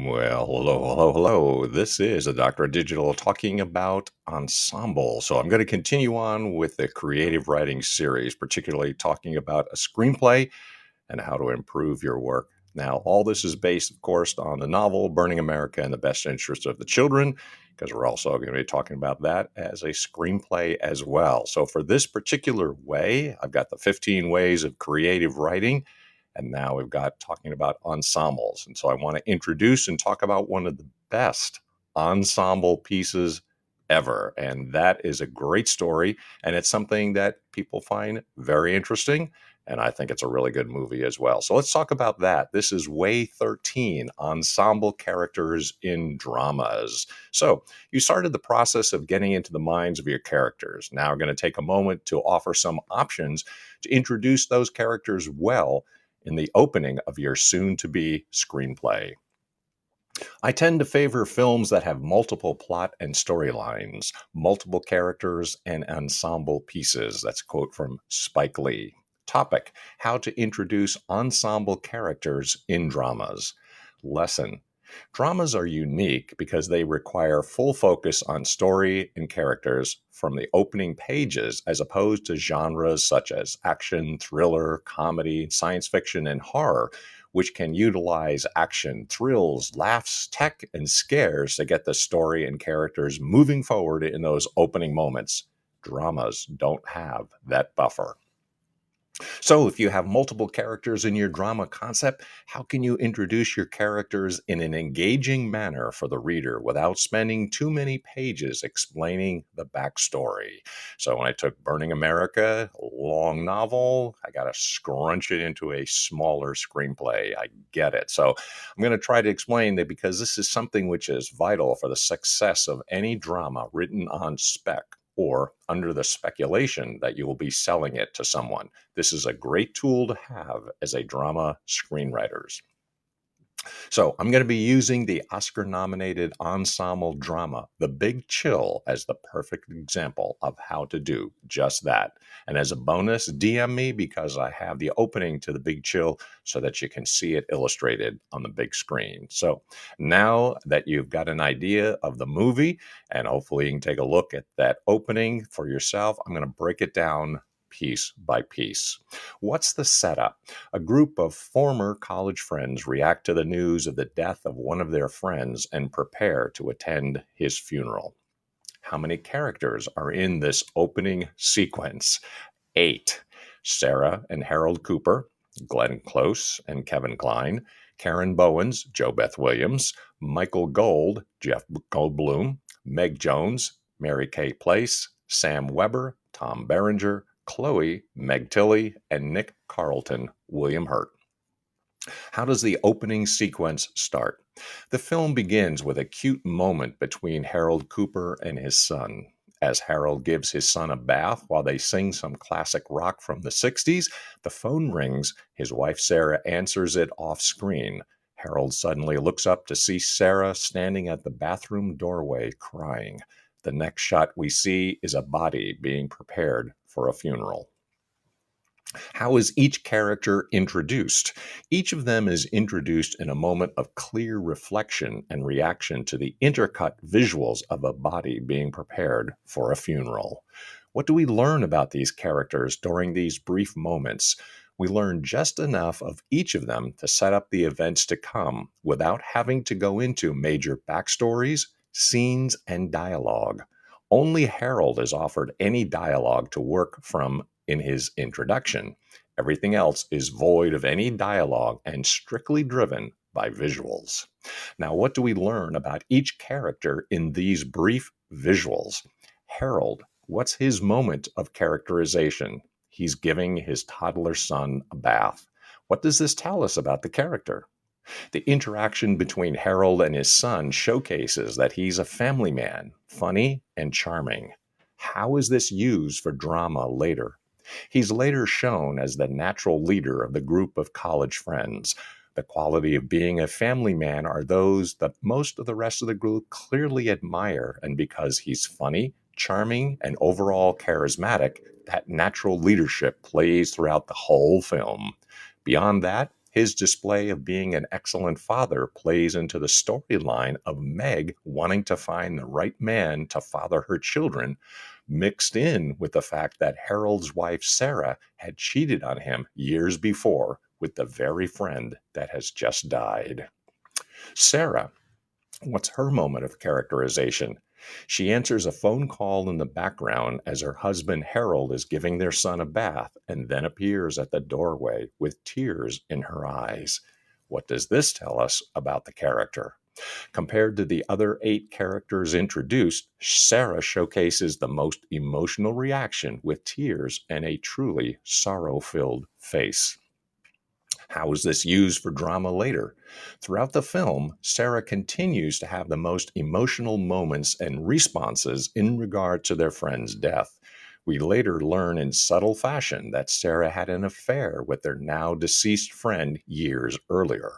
Well, hello. This is a Doctor of Digital talking about Ensemble. So I'm going to continue on with the creative writing series, particularly talking about a screenplay and how to improve your work. Now, all this is based, of course, on the novel Burning America in the Best Interest of the Children, because we're also going to be talking about that as a screenplay as well. So for this particular way, I've got the 15 ways of creative writing. And now we've got talking about ensembles. And so I want to introduce and talk about one of the best ensemble pieces ever. And that is a great story. And it's something that people find very interesting. And I think it's a really good movie as well. So let's talk about that. This is Way 13, Ensemble Characters in Dramas. So you started the process of getting into the minds of your characters. Now we're going to take a moment to offer some options to introduce those characters well in the opening of your soon-to-be screenplay. I tend to favor films that have multiple plot and storylines, multiple characters, and ensemble pieces. That's a quote from Spike Lee. Topic: How to introduce ensemble characters in dramas. Lesson: Dramas are unique because they require full focus on story and characters from the opening pages, as opposed to genres such as action, thriller, comedy, science fiction, and horror, which can utilize action, thrills, laughs, tech, and scares to get the story and characters moving forward in those opening moments. Dramas don't have that buffer. So, if you have multiple characters in your drama concept, how can you introduce your characters in an engaging manner for the reader without spending too many pages explaining the backstory? So, when I took Burning America, a long novel, I got to scrunch it into a smaller screenplay. I get it. So, I'm going to try to explain that because this is something which is vital for the success of any drama written on spec, or under the speculation that you will be selling it to someone. This is a great tool to have as a drama screenwriters. So I'm going to be using the Oscar-nominated ensemble drama, The Big Chill, as the perfect example of how to do just that. And as a bonus, DM me because I have the opening to The Big Chill so that you can see it illustrated on the big screen. So now that you've got an idea of the movie, and hopefully you can take a look at that opening for yourself, I'm going to break it down piece by piece. What's the setup? A group of former college friends react to the news of the death of one of their friends and prepare to attend his funeral. How many characters are in this opening sequence? 8. Sarah and Harold Cooper, Glenn Close and Kevin Kline, Karen Bowens, Jo Beth Williams, Michael Gold, Jeff Goldblum, Meg Jones, Mary Kay Place, Sam Weber, Tom Berenger, Chloe, Meg Tilly, and Nick Carlton, William Hurt. How does the opening sequence start? The film begins with a cute moment between Harold Cooper and his son. As Harold gives his son a bath while they sing some classic rock from the 60s, the phone rings. His wife Sarah answers it off screen. Harold suddenly looks up to see Sarah standing at the bathroom doorway crying. The next shot we see is a body being prepared for a funeral. How is each character introduced? Each of them is introduced in a moment of clear reflection and reaction to the intercut visuals of a body being prepared for a funeral. What do we learn about these characters during these brief moments? We learn just enough of each of them to set up the events to come without having to go into major backstories, scenes, and dialogue. Only Harold is offered any dialogue to work from in his introduction. Everything else is void of any dialogue and strictly driven by visuals. Now, what do we learn about each character in these brief visuals? Harold, what's his moment of characterization? He's giving his toddler son a bath. What does this tell us about the character? The interaction between Harold and his son showcases that he's a family man, funny and charming. How is this used for drama later? He's later shown as the natural leader of the group of college friends. The quality of being a family man are those that most of the rest of the group clearly admire, and because he's funny, charming, and overall charismatic, that natural leadership plays throughout the whole film. Beyond that, His display of being an excellent father plays into the storyline of Meg wanting to find the right man to father her children, mixed in with the fact that Harold's wife Sarah had cheated on him years before with the very friend that has just died. Sarah, what's her moment of characterization? She answers a phone call in the background as her husband Harold is giving their son a bath and then appears at the doorway with tears in her eyes. What does this tell us about the character? Compared to the other 8 characters introduced, Sarah showcases the most emotional reaction with tears and a truly sorrow filled face. How is this used for drama later? Throughout the film, Sarah continues to have the most emotional moments and responses in regard to their friend's death. We later learn in subtle fashion that Sarah had an affair with their now deceased friend years earlier.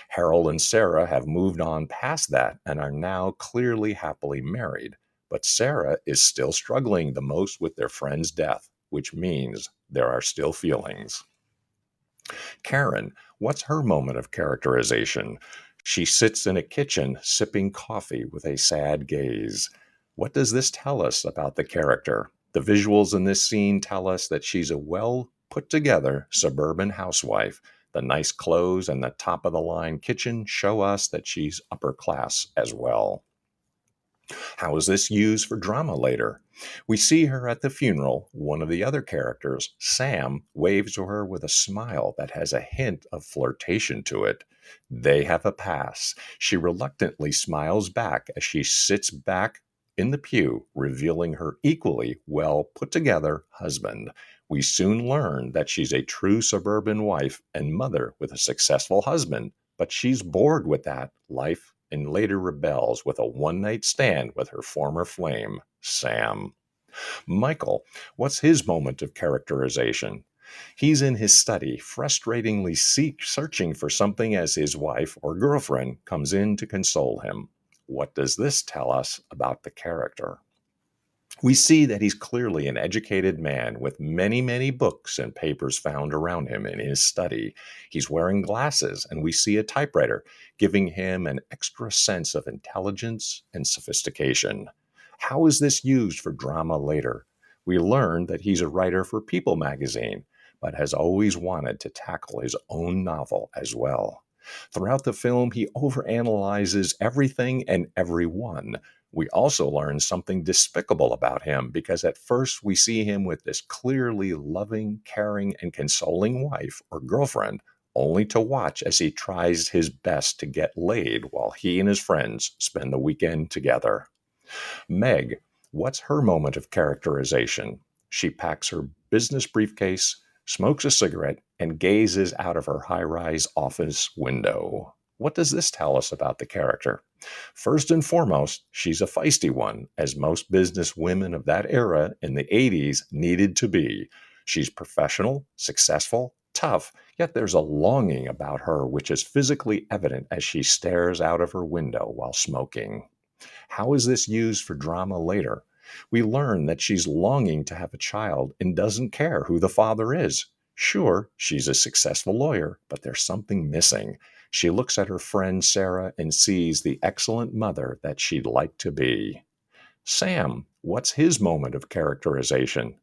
Harold and Sarah have moved on past that and are now clearly happily married. But Sarah is still struggling the most with their friend's death, which means there are still feelings. Karen, what's her moment of characterization? She sits in a kitchen sipping coffee with a sad gaze. What does this tell us about the character? The visuals in this scene tell us that she's a well put together suburban housewife. The nice clothes and the top of the line kitchen show us that she's upper class as well. How is this used for drama later? We see her at the funeral. One of the other characters, Sam, waves to her with a smile that has a hint of flirtation to it. They have a pass. She reluctantly smiles back as she sits back in the pew, revealing her equally well put together husband. We soon learn that she's a true suburban wife and mother with a successful husband, but she's bored with that life and later rebels with a one-night stand with her former flame, Sam. Michael, what's his moment of characterization? He's in his study, frustratingly searching for something as his wife or girlfriend comes in to console him. What does this tell us about the character? We see that he's clearly an educated man with many, many books and papers found around him in his study. He's wearing glasses, and we see a typewriter, giving him an extra sense of intelligence and sophistication. How is this used for drama later? We learn that he's a writer for People magazine, but has always wanted to tackle his own novel as well. Throughout the film, he overanalyzes everything and everyone. We also learn something despicable about him because at first we see him with this clearly loving, caring, and consoling wife or girlfriend, only to watch as he tries his best to get laid while he and his friends spend the weekend together. Meg, what's her moment of characterization? She packs her business briefcase, smokes a cigarette, and gazes out of her high rise office window. What does this tell us about the character? First and foremost, she's a feisty one, as most business women of that era in the 80s needed to be. She's professional, successful, tough, yet there's a longing about her which is physically evident as she stares out of her window while smoking. How is this used for drama later? We learn that she's longing to have a child and doesn't care who the father is. Sure, she's a successful lawyer, but there's something missing. She looks at her friend Sarah and sees the excellent mother that she'd like to be. Sam, what's his moment of characterization?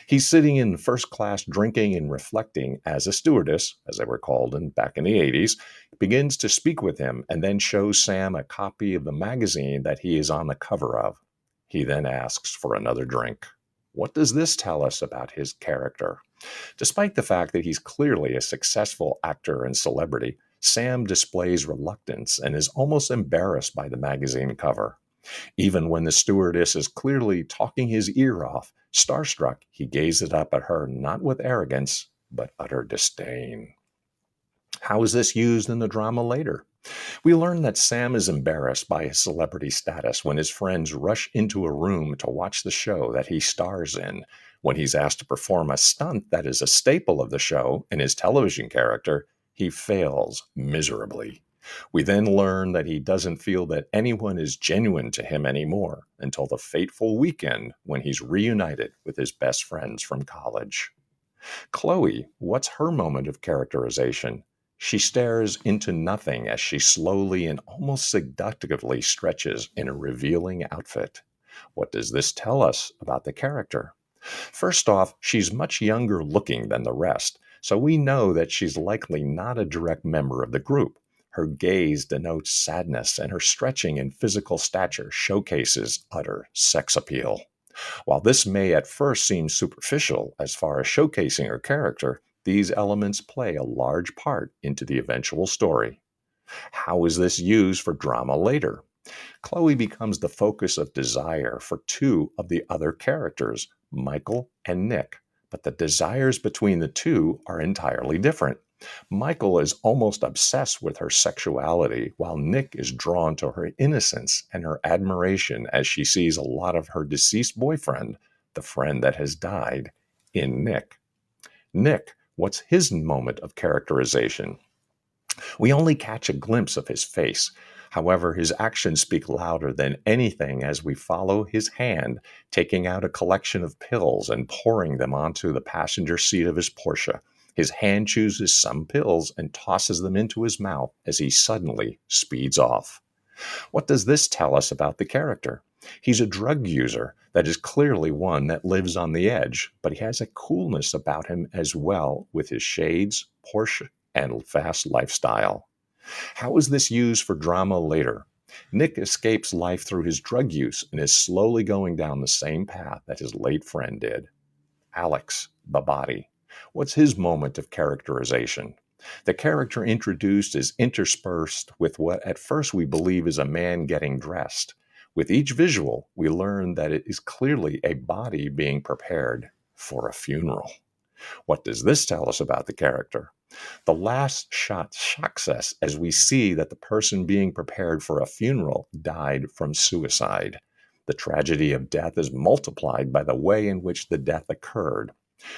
He's sitting in first class drinking and reflecting as a stewardess, as they were called back in the 80s, begins to speak with him and then shows Sam a copy of the magazine that he is on the cover of. He then asks for another drink. What does this tell us about his character? Despite the fact that he's clearly a successful actor and celebrity, Sam displays reluctance and is almost embarrassed by the magazine cover. Even when the stewardess is clearly talking his ear off, starstruck, he gazes up at her not with arrogance, but utter disdain. How is this used in the drama later? We learn that Sam is embarrassed by his celebrity status when his friends rush into a room to watch the show that he stars in. When he's asked to perform a stunt that is a staple of the show and his television character, he fails miserably. We then learn that he doesn't feel that anyone is genuine to him anymore until the fateful weekend when he's reunited with his best friends from college. Chloe, what's her moment of characterization? She stares into nothing as she slowly and almost seductively stretches in a revealing outfit. What does this tell us about the character? First off, she's much younger looking than the rest, so we know that she's likely not a direct member of the group. Her gaze denotes sadness, and her stretching and physical stature showcases utter sex appeal. While this may at first seem superficial as far as showcasing her character, these elements play a large part into the eventual story. How is this used for drama later? Chloe becomes the focus of desire for two of the other characters, Michael and Nick, but the desires between the two are entirely different. Michael is almost obsessed with her sexuality, while Nick is drawn to her innocence and her admiration as she sees a lot of her deceased boyfriend, the friend that has died, in Nick. Nick, what's his moment of characterization? We only catch a glimpse of his face. However, his actions speak louder than anything as we follow his hand, taking out a collection of pills and pouring them onto the passenger seat of his Porsche. His hand chooses some pills and tosses them into his mouth as he suddenly speeds off. What does this tell us about the character? He's a drug user that is clearly one that lives on the edge, but he has a coolness about him as well with his shades, Porsche, and fast lifestyle. How is this used for drama later? Nick escapes life through his drug use and is slowly going down the same path that his late friend did. Alex, the body. What's his moment of characterization? The character introduced is interspersed with what at first we believe is a man getting dressed. With each visual, we learn that it is clearly a body being prepared for a funeral. What does this tell us about the character? The last shot shocks us as we see that the person being prepared for a funeral died from suicide. The tragedy of death is multiplied by the way in which the death occurred.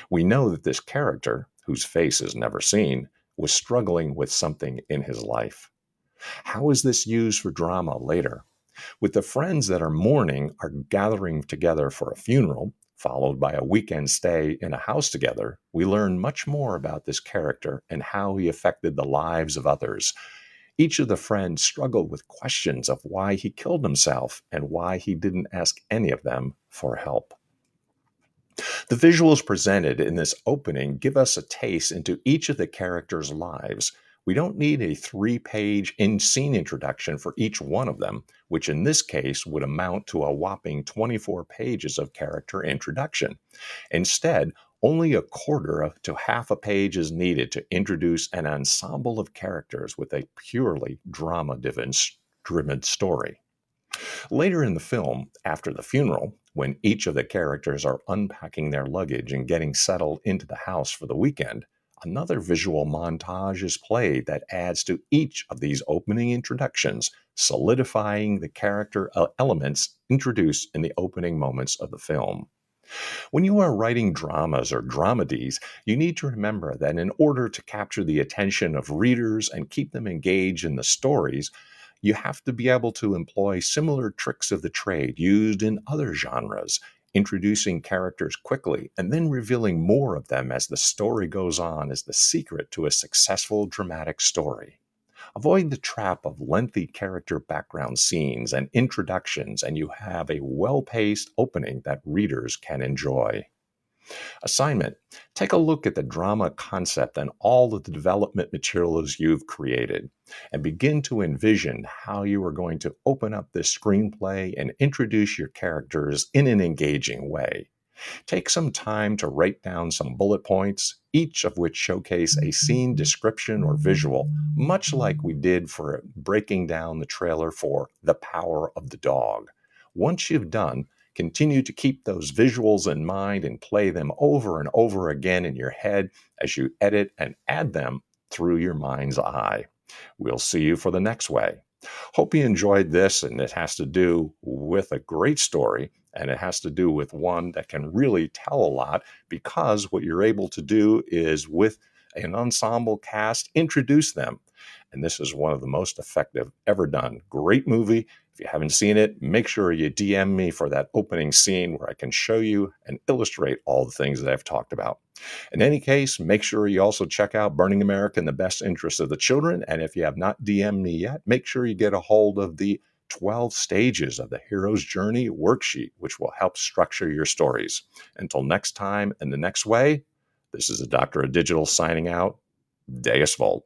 We know that this character, whose face is never seen, was struggling with something in his life. How is this used for drama later? With the friends that are mourning are gathering together for a funeral, followed by a weekend stay in a house together, we learn much more about this character and how he affected the lives of others. Each of the friends struggled with questions of why he killed himself and why he didn't ask any of them for help. The visuals presented in this opening give us a taste into each of the characters' lives. We don't need a 3-page in-scene introduction for each one of them, which in this case would amount to a whopping 24 pages of character introduction. Instead, only a quarter to half a page is needed to introduce an ensemble of characters with a purely drama-driven story. Later in the film, after the funeral, when each of the characters are unpacking their luggage and getting settled into the house for the weekend, another visual montage is played that adds to each of these opening introductions, solidifying the character elements introduced in the opening moments of the film. When you are writing dramas or dramedies, you need to remember that in order to capture the attention of readers and keep them engaged in the stories, you have to be able to employ similar tricks of the trade used in other genres, introducing characters quickly and then revealing more of them as the story goes on is the secret to a successful dramatic story. Avoid the trap of lengthy character background scenes and introductions, and you have a well-paced opening that readers can enjoy. Assignment: take a look at the drama concept and all of the development materials you've created, and begin to envision how you are going to open up this screenplay and introduce your characters in an engaging way. Take some time to write down some bullet points, each of which showcase a scene description or visual, much like we did for breaking down the trailer for The Power of the Dog. Once you've done, continue to keep those visuals in mind and play them over and over again in your head as you edit and add them through your mind's eye. We'll see you for the next way. Hope you enjoyed this, and it has to do with a great story, and it has to do with one that can really tell a lot, because what you're able to do is with an ensemble cast, introduce them And this is one of the most effective ever done. Great movie. If you haven't seen it, make sure you DM me for that opening scene where I can show you and illustrate all the things that I've talked about. In any case, make sure you also check out Burning America in the Best Interest of the Children. And if you have not DM'd me yet, make sure you get a hold of the 12 Stages of the Hero's Journey worksheet, which will help structure your stories. Until next time and the next way, this is the Doctor of Digital signing out. Deus Volt.